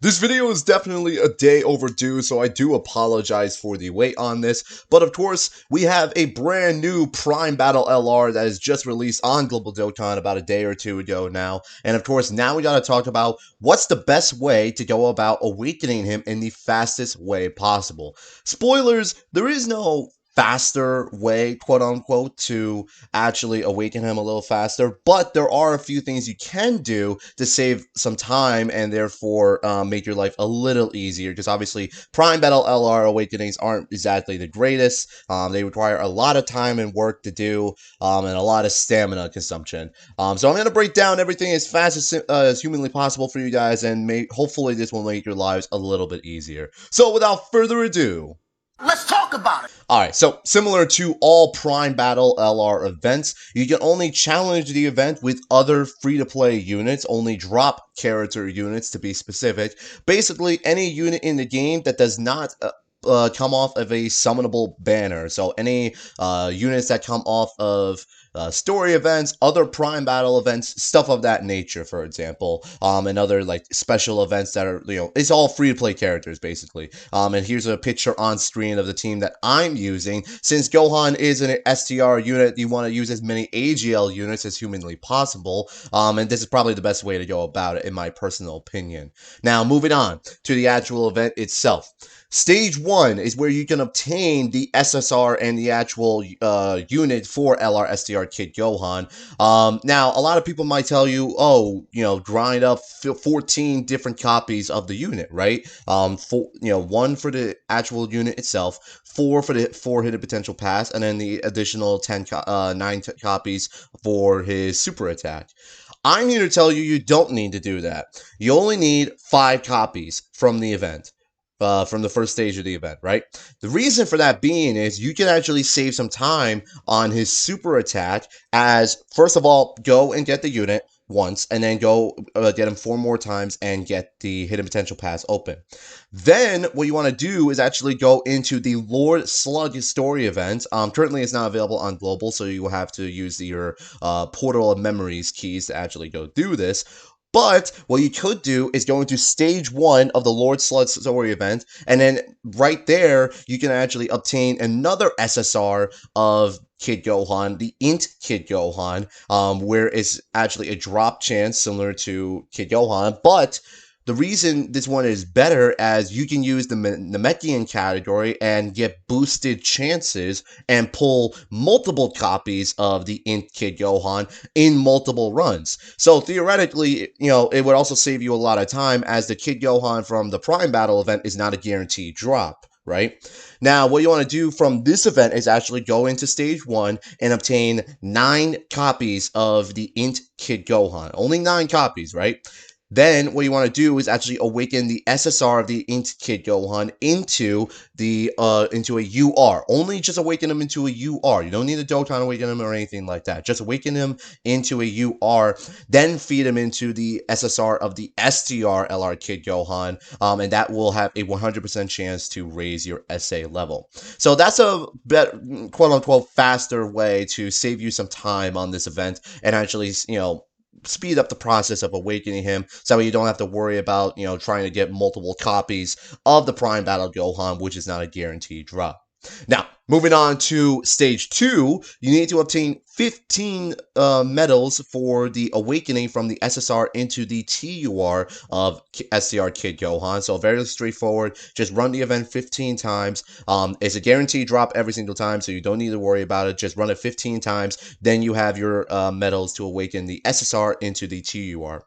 This video is definitely a day overdue, so I do apologize for the wait on this, but of course, we have a brand new Prime Battle LR that is just released on Global Dokkan about a day or two ago now, and of course, now we gotta talk about what's the best way to go about awakening him in the fastest way possible. Spoilers, there is no faster way, quote unquote, to actually awaken him a little faster, but there are a few things you can do to save some time and therefore make your life a little easier, because obviously Prime Battle LR awakenings aren't exactly the greatest. They require a lot of time and work to do, and a lot of stamina consumption. So I'm going to break down everything as fast as humanly possible for you guys, and hopefully this will make your lives a little bit easier. So without further ado, let's talk about it. Alright, so similar to all Prime Battle LR events, you can only challenge the event with other free-to-play units, only drop character units to be specific. Basically, any unit in the game that does not come off of a summonable banner. So any units that come off of story events, other Prime Battle events, stuff of that nature, for example, and other like special events that are, it's all free-to-play characters basically. And here's a picture on screen of the team that I'm using. Since Gohan is an STR unit, you want to use as many AGL units as humanly possible, and this is probably the best way to go about it in my personal opinion. Now, moving on to the actual event itself. Stage 1 is where you can obtain the SSR and the actual unit for LR Kid Gohan. Now, a lot of people might tell you, oh, grind up 14 different copies of the unit, right? One for the actual unit itself, 4 for the 4 hidden potential pass, and then the additional 9 copies for his super attack. I'm here to tell you don't need to do that. You only need 5 copies from the event. From the first stage of the event, right? The reason for that being is you can actually save some time on his super attack as, first of all, go and get the unit once, and then go get him 4 more times and get the hidden potential pass open. Then what you want to do is actually go into the Lord Slug story event. Currently it's not available on global, so you will have to use your Portal of Memories keys to actually go do this. But what you could do is go into stage 1 of the Lord Slug story event, and then right there, you can actually obtain another SSR of Kid Gohan, the Int Kid Gohan, where it's actually a drop chance similar to Kid Gohan, but the reason this one is better as you can use the Namekian category and get boosted chances and pull multiple copies of the Int Kid Gohan in multiple runs. So theoretically, it would also save you a lot of time as the Kid Gohan from the Prime Battle event is not a guaranteed drop. Right? Now, what you want to do from this event is actually go into stage 1 and obtain 9 copies of the Int Kid Gohan. Only 9 copies, right? Then what you want to do is actually awaken the SSR of the Int Kid Gohan into a UR. Only just awaken him into a UR. You don't need a Dokkan awaken him or anything like that. Just awaken him into a UR, then feed him into the SSR of the STR LR Kid Gohan, and that will have a 100% chance to raise your SA level. So that's a quote-unquote faster way to save you some time on this event and actually, speed up the process of awakening him so you don't have to worry about, trying to get multiple copies of the Prime Battle Gohan, which is not a guaranteed drop. Now, moving on to stage 2, you need to obtain 15 medals for the awakening from the SSR into the TUR of STR Kid Gohan. So very straightforward. Just run the event 15 times. It's a guaranteed drop every single time, so you don't need to worry about it. Just run it 15 times. Then you have your medals to awaken the SSR into the TUR.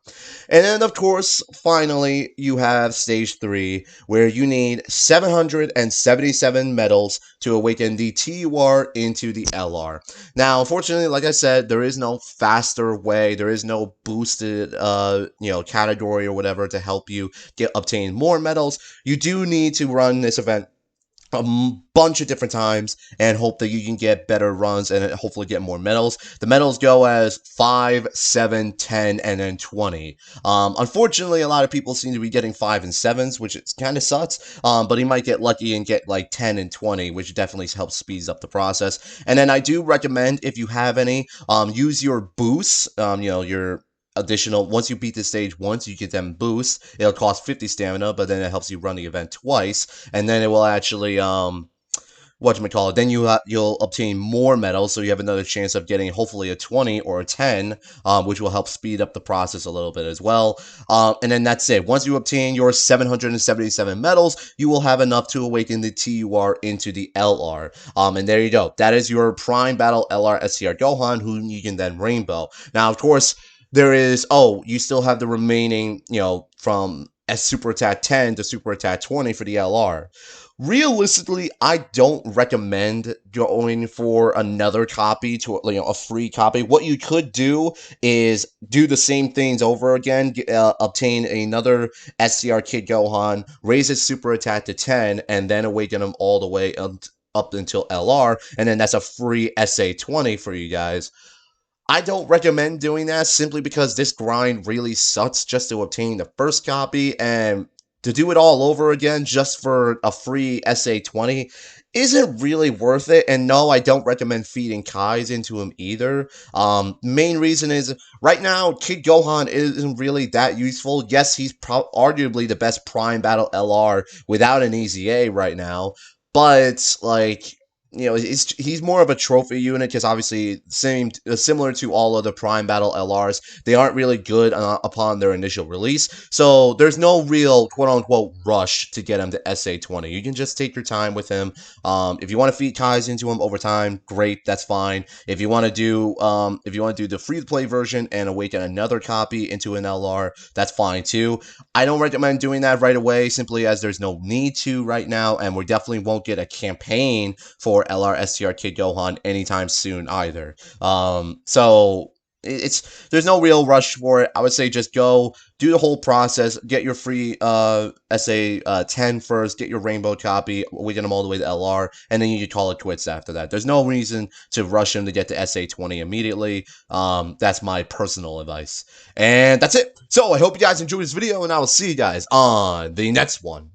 And then, of course, finally, you have stage 3, where you need 777 medals to awaken the TUR into the LR. Now, unfortunately, like I said, there is no faster way. There is no boosted, category or whatever to help you obtain more medals. You do need to run this event a bunch of different times and hope that you can get better runs and hopefully get more medals. The medals go as 5, 7, 10, and then 20. Unfortunately, a lot of people seem to be getting 5 and 7s, which it kind of sucks, but he might get lucky and get like 10 and 20, which definitely helps speed up the process. And then I do recommend, if you have any, use your boosts, your additional, once you beat the stage once, you get them boosts. It'll cost 50 stamina, but then it helps you run the event twice, and then it will actually whatchamacallit, then you'll obtain more medals, so you have another chance of getting hopefully a 20 or a 10, which will help speed up the process a little bit as well. And then that's it. Once you obtain your 777 medals, you will have enough to awaken the TUR into the LR. And there you go. That is your Prime Battle LR STR Gohan, who you can then rainbow. Now, of course, there is, you still have the remaining, from Super Attack 10 to Super Attack 20 for the LR. Realistically, I don't recommend going for another copy to a free copy. What you could do is do the same things over again, obtain another STR Kid Gohan, raise his super attack to 10, and then awaken him all the way up until LR, and then that's a free SA20 for you guys. I don't recommend doing that simply because this grind really sucks just to obtain the first copy, and to do it all over again just for a free SA20 isn't really worth it. And no, I don't recommend feeding Kais into him either. Main reason is right now Kid Gohan isn't really that useful. Yes, he's arguably the best Prime Battle LR without an EZA right now, but like, he's more of a trophy unit because obviously similar to all other Prime Battle LRs, they aren't really good upon their initial release. So there's no real quote-unquote rush to get him to SA20. You can just take your time with him. If you want to feed Kais into him over time, great, that's fine. If you want to do the free-to-play version and awaken another copy into an LR, that's fine too. I don't recommend doing that right away, simply as there's no need to right now, and we definitely won't get a campaign for LR STR Kid Gohan anytime soon either. So there's no real rush for it. I would say just go do the whole process, get your free SA10 first, get your rainbow copy, awaken them all the way to LR, and then you can call it quits after that. There's no reason to rush him to get to SA20 immediately. That's my personal advice. And that's it. So I hope you guys enjoyed this video, and I will see you guys on the next one.